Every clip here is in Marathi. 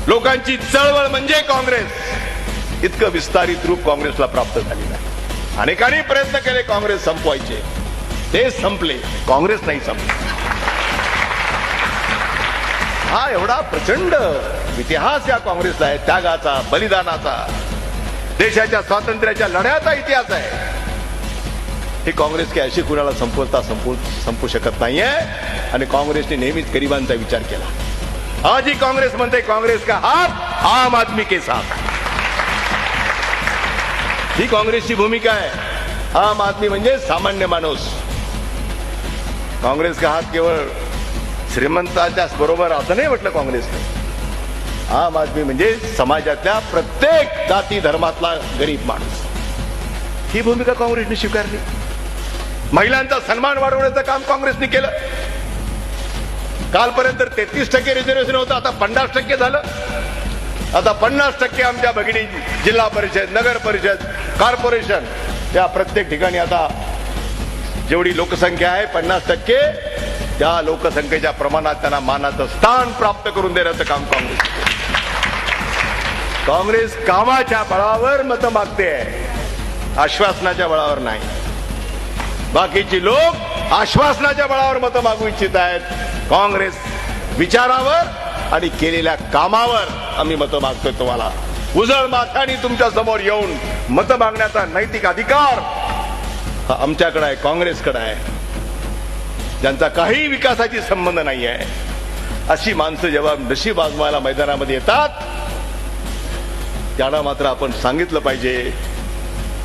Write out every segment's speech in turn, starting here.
लोकांची चळवळ म्हणजे काँग्रेस, इतकं विस्तारित रूप काँग्रेसला प्राप्त झालेलं आहे. अनेकांनी प्रयत्न केले काँग्रेस संपवायचे, ते संपले, काँग्रेस नाही संपली. हा एवढा प्रचंड इतिहास या काँग्रेसला आहे, त्यागाचा, बलिदानाचा, देशाच्या स्वातंत्र्याच्या लढ्याचा इतिहास आहे. हे काँग्रेस काही अशी कुणाला संपू शकत नाहीये. आणि काँग्रेसने नेहमीच गरिबांचा विचार केला. आज ही काँग्रेस म्हणते काँग्रेस का हात आम आदमी के साथ. ही काँग्रेसची भूमिका आहे. आम आदमी म्हणजे सामान्य माणूस. काँग्रेस का हात केवळ श्रीमंताच्या बरोबर असं नाही म्हटलं काँग्रेसने. आम आदमी म्हणजे समाजातल्या प्रत्येक जाती धर्मातला गरीब माणूस. ही भूमिका काँग्रेसने स्वीकारली. महिलांचा सन्मान वाढवण्याचं काम काँग्रेसने केलं. कालपर्यंत 33% रिझर्वेशन होतं, आता 50% झालं. आता 50% आमच्या भगिनी जिल्हा परिषद, नगर परिषद, कॉर्पोरेशन या प्रत्येक ठिकाणी आता जेवढी लोकसंख्या आहे 50% त्या लोकसंख्येच्या प्रमाणात त्यांना मानाचं स्थान प्राप्त करून देण्याचं काम काँग्रेस. काँग्रेस कामाच्या बळावर मतं मागते, आश्वासनाच्या बळावर नाही. बाकीची लोक आश्वासनाच्या बळावर मतं मागू इच्छित आहेत. काँग्रेस विचारावर आणि केलेल्या कामावर आम्ही मतं मागतोय. तुम्हाला उजळ माथ्याने तुमच्या समोर येऊन मतं मागण्याचा नैतिक अधिकार हा आमच्याकडे आहे, काँग्रेसकडे आहे. ज्यांचा काही विकासाची संबंध नाही आहे अशी माणसं जेव्हा नशीब आजमायला मैदानामध्ये येतात त्यांना मात्र आपण सांगितलं पाहिजे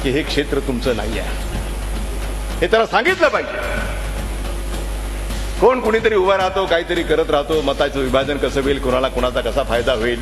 की हे क्षेत्र तुमचं नाही आहे. हे त्याला सांगितलं पाहिजे. कोण कुणीतरी उभा राहतो, काहीतरी करत राहतो, मताचं विभाजन कसं होईल, कोणाला कोणाचा कसा फायदा होईल,